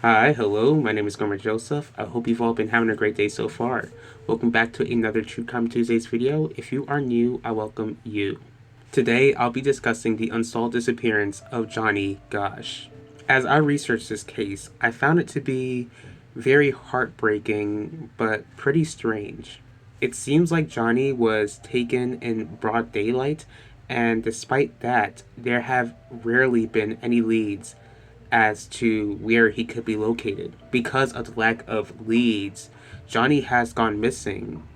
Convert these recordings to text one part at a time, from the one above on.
Hi, hello, my name is Gomer Joseph. I hope you've all been having a great day so far. Welcome back to another True Crime Tuesdays video. If you are new, I welcome you. Today, I'll be discussing the unsolved disappearance of Johnny Gosch. As I researched this case, I found it to be very heartbreaking, but pretty strange. It seems like Johnny was taken in broad daylight, and despite that, there have rarely been any leads as to where he could be located. Because of the lack of leads, Johnny has gone missing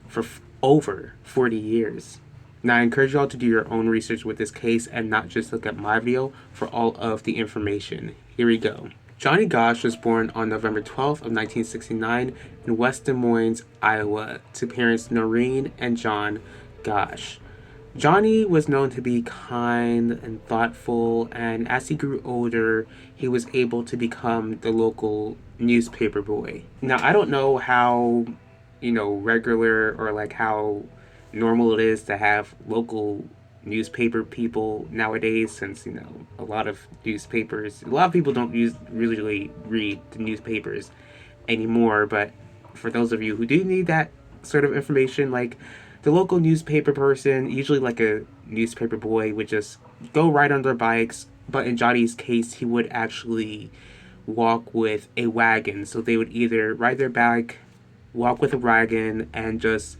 for over 40 years. Now, I encourage you all to do your own research with this case and not just look at my video for all of the information. Here we go. Johnny Gosch was born on November 12th of 1969 in West Des Moines, Iowa, to parents Noreen and John Gosch. Johnny was known to be kind and thoughtful, and as he grew older, he was able to become the local newspaper boy. Now, I don't know how, regular or like how normal it is to have local newspaper people nowadays, since, a lot of people don't really read the newspapers anymore, but for those of you who do need that sort of information, like the local newspaper person, usually like a newspaper boy, would just go ride on their bikes. But in Johnny's case, he would actually walk with a wagon. So they would either ride their bike, walk with a wagon, and just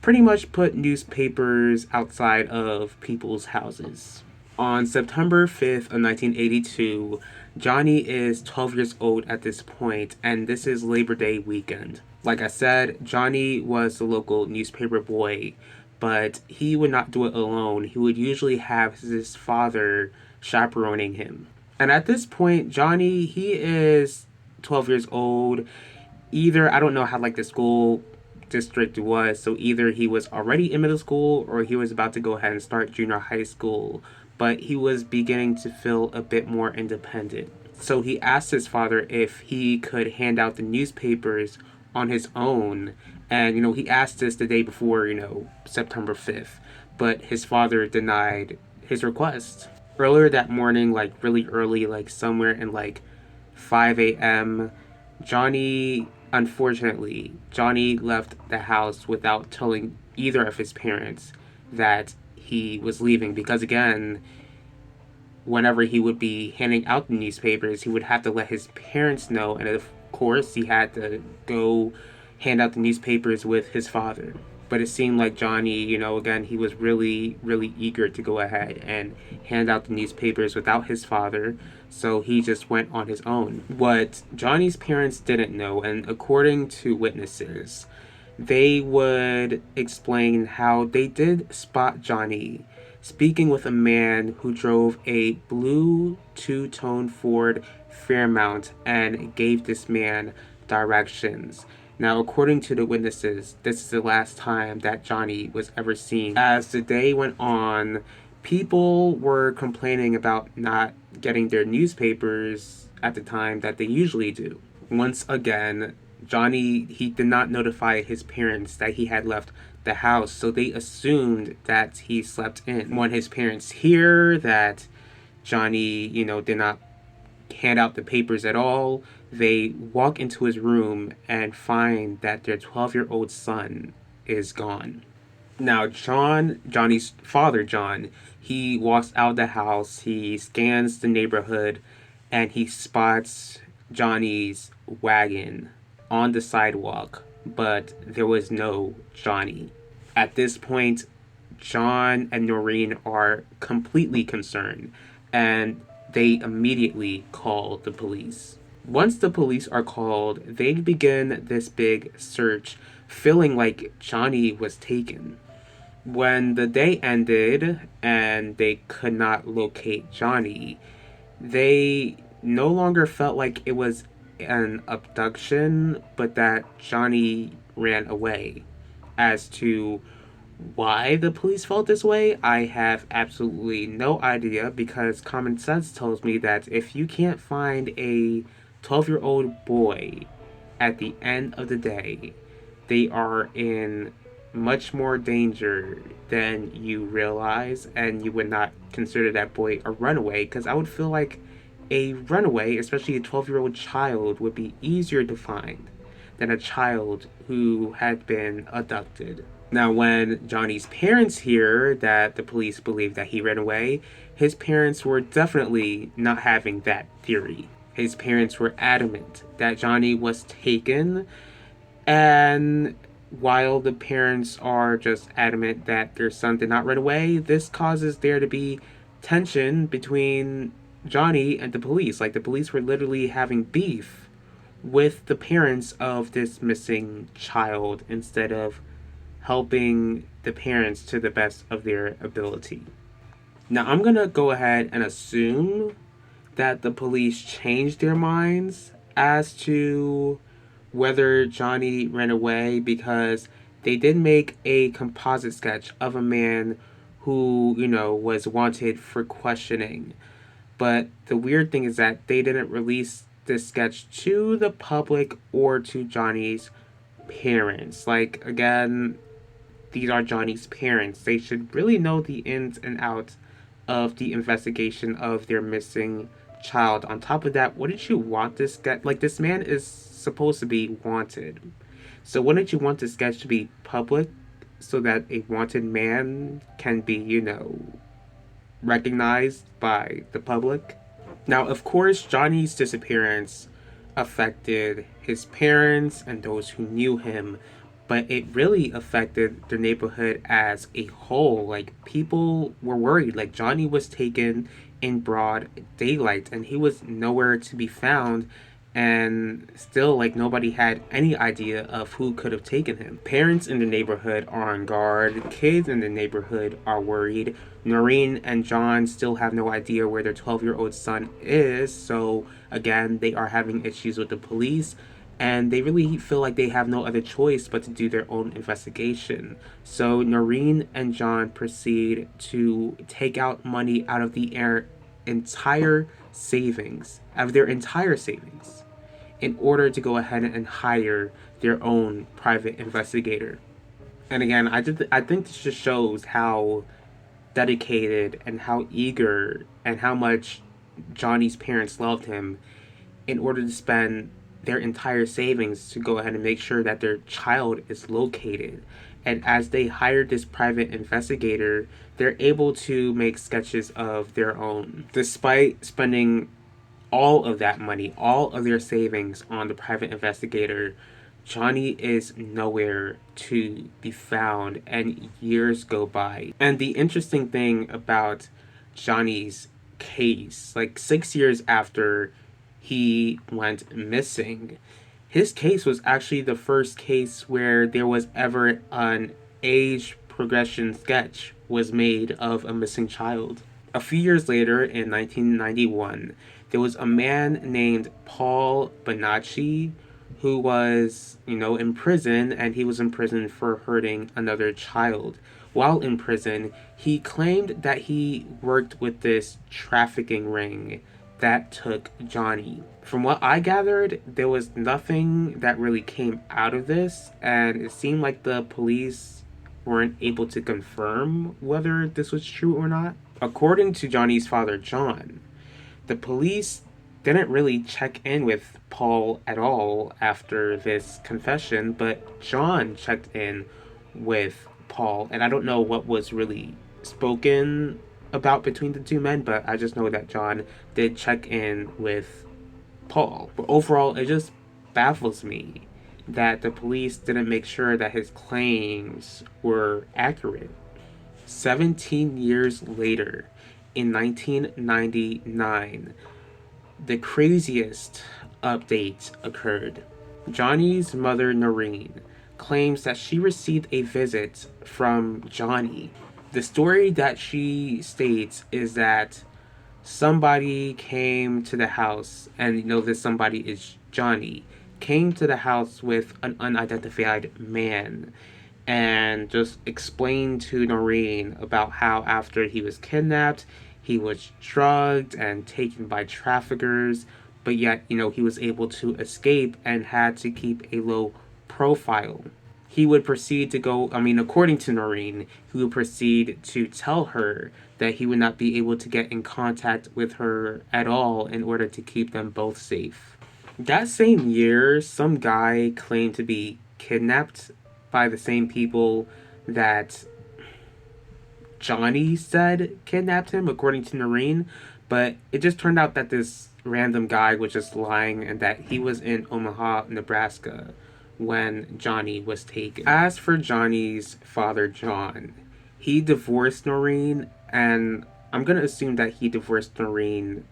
pretty much put newspapers outside of people's houses. On September 5th of 1982, Johnny is 12 years old at this point, and this is Labor Day weekend. Like I said, Johnny was the local newspaper boy, but he would not do it alone. He would usually have his father chaperoning him. And at this point, Johnny, he is 12 years old. Either, I don't know how like the school district was, so either he was already in middle school or he was about to go ahead and start junior high school, but he was beginning to feel a bit more independent. So he asked his father if he could hand out the newspapers on his own. And, he asked this the day before, September 5th, but his father denied his request. Earlier that morning, like really early, like somewhere in like 5 a.m., Unfortunately, Johnny left the house without telling either of his parents that he was leaving, because again, whenever he would be handing out the newspapers, he would have to let his parents know, and of course, he had to go hand out the newspapers with his father. But it seemed like Johnny, again, he was really, really eager to go ahead and hand out the newspapers without his father, so he just went on his own. What Johnny's parents didn't know, and according to witnesses, they would explain how they did spot Johnny speaking with a man who drove a blue two-tone Ford Fairmount and gave this man directions. Now, according to the witnesses, this is the last time that Johnny was ever seen. As the day went on, people were complaining about not getting their newspapers at the time that they usually do. Once again, Johnny, he did not notify his parents that he had left the house, so they assumed that he slept in. When his parents hear that Johnny, did not hand out the papers at all, they walk into his room and find that their 12-year-old son is gone. Now, Johnny's father, John, he walks out of the house, he scans the neighborhood, and he spots Johnny's wagon on the sidewalk, but there was no Johnny. At this point, John and Noreen are completely concerned, and they immediately call the police. Once the police are called, they begin this big search, feeling like Johnny was taken. When the day ended and they could not locate Johnny, they no longer felt like it was an abduction, but that Johnny ran away. As to why the police felt this way, I have absolutely no idea, because common sense tells me that if you can't find a 12-year-old boy at the end of the day, they are in much more danger than you realize, and you would not consider that boy a runaway, because I would feel like a runaway, especially a 12-year-old child, would be easier to find than a child who had been abducted. Now, when Johnny's parents hear that the police believe that he ran away, his parents were definitely not having that theory. His parents were adamant that Johnny was taken, and while the parents are just adamant that their son did not run away, this causes there to be tension between Johnny and the police. Like, the police were literally having beef with the parents of this missing child instead of helping the parents to the best of their ability. Now, I'm going to go ahead and assume that the police changed their minds as to whether Johnny ran away, because they did make a composite sketch of a man who, was wanted for questioning. But the weird thing is that they didn't release this sketch to the public or to Johnny's parents. Like, again, these are Johnny's parents. They should really know the ins and outs of the investigation of their missing child. On top of that, wouldn't you want this sketch? Like, this man is supposed to be wanted. So wouldn't you want the sketch to be public so that a wanted man can be, recognized by the public? Now, of course, Johnny's disappearance affected his parents and those who knew him, but it really affected the neighborhood as a whole. Like, people were worried. Like, Johnny was taken in broad daylight and he was nowhere to be found, and still, like, nobody had any idea of who could have taken him. Parents in the neighborhood are on guard. Kids in the neighborhood are worried. Noreen and John still have no idea where their 12-year-old son is, so again, they are having issues with the police, and they really feel like they have no other choice but to do their own investigation. So Noreen and John proceed to take out money out of their entire savings, in order to go ahead and hire their own private investigator. And again, I think this just shows how dedicated and how eager and how much Johnny's parents loved him in order to spend their entire savings to go ahead and make sure that their child is located. And as they hired this private investigator, they're able to make sketches of their own. Despite spending all of that money, all of their savings on the private investigator, Johnny is nowhere to be found, and years go by. And the interesting thing about Johnny's case, like 6 years after he went missing, his case was actually the first case where there was ever an age progression sketch was made of a missing child. A few years later, in 1991, there was a man named Paul Bonacci who was, in prison, and he was in prison for hurting another child. While in prison, he claimed that he worked with this trafficking ring that took Johnny. From what I gathered, there was nothing that really came out of this, and it seemed like the police weren't able to confirm whether this was true or not. According to Johnny's father, John, the police didn't really check in with Paul at all after this confession, but John checked in with Paul, and I don't know what was really spoken about between the two men, but I just know that John did check in with Paul. But overall, it just baffles me that the police didn't make sure that his claims were accurate. 17 years later, in 1999, the craziest update occurred. Johnny's mother, Noreen, claims that she received a visit from Johnny. The story that she states is that somebody came to the house, and this somebody is Johnny, came to the house with an unidentified man and just explained to Noreen about how after he was kidnapped, he was drugged and taken by traffickers, but yet, he was able to escape and had to keep a low profile. he would proceed to go, according to Noreen, he would proceed to tell her that he would not be able to get in contact with her at all in order to keep them both safe. That same year, some guy claimed to be kidnapped by the same people that Johnny said kidnapped him, according to Noreen, but it just turned out that this random guy was just lying and that he was in Omaha, Nebraska when Johnny was taken. As for Johnny's father, John, he divorced Noreen, and I'm going to assume that he divorced Noreen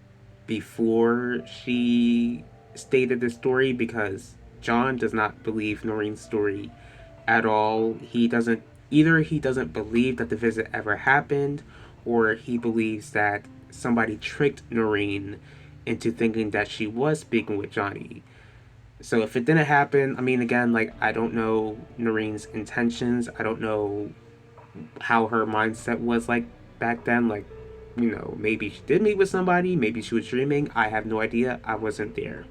before she stated the story, because John does not believe Noreen's story at all. He doesn't believe that the visit ever happened, or he believes that somebody tricked Noreen into thinking that she was speaking with Johnny. So if it didn't happen, again, I don't know Noreen's intentions. I don't know how her mindset was back then. Maybe she did meet with somebody, maybe she was dreaming. I have no idea. I wasn't there.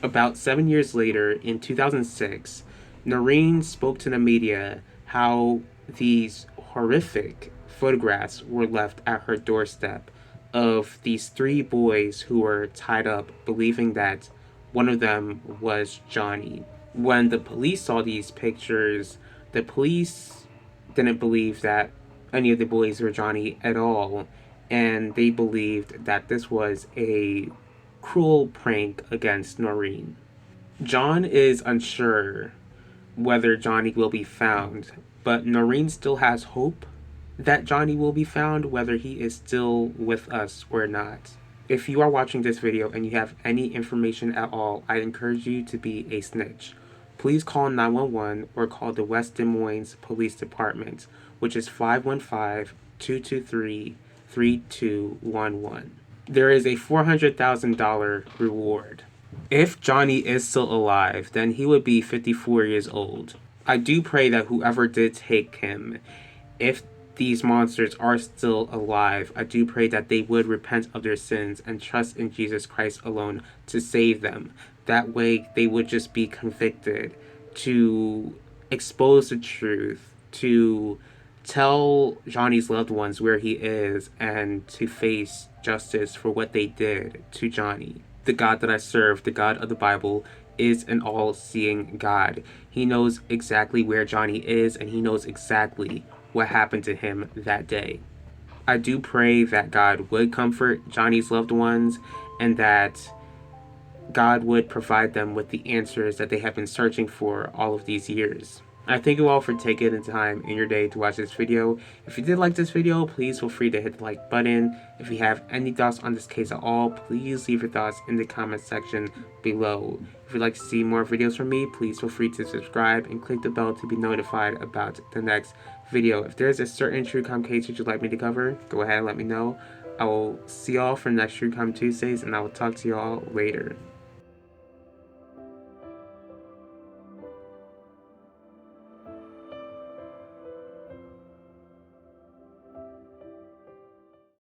About 7 years later, in 2006, Noreen spoke to the media how these horrific photographs were left at her doorstep of these 3 boys who were tied up, believing that one of them was Johnny. When the police saw these pictures, the police didn't believe that any of the boys were Johnny at all, and they believed that this was a cruel prank against Noreen. John is unsure whether Johnny will be found, but Noreen still has hope that Johnny will be found, whether he is still with us or not. If you are watching this video and you have any information at all, I encourage you to be a snitch. Please call 911 or call the West Des Moines Police Department, which is 515-223-3211. There is a $400,000 reward. If Johnny is still alive, then he would be 54 years old. I do pray that whoever did take him, if these monsters are still alive, I do pray that they would repent of their sins and trust in Jesus Christ alone to save them. That way they would just be convicted, to expose the truth, to tell Johnny's loved ones where he is, and to face justice for what they did to Johnny. The God that I serve, the God of the Bible, is an all-seeing God. He knows exactly where Johnny is, and he knows exactly what happened to him that day. I do pray that God would comfort Johnny's loved ones, and that God would provide them with the answers that they have been searching for all of these years. I thank you all for taking the time in your day to watch this video. If you did like this video, please feel free to hit the like button. If you have any thoughts on this case at all, please leave your thoughts in the comment section below. If you'd like to see more videos from me, please feel free to subscribe and click the bell to be notified about the next video. If there's a certain true crime case that you'd like me to cover, go ahead and let me know. I will see y'all for next True Crime Tuesdays, and I will talk to y'all later.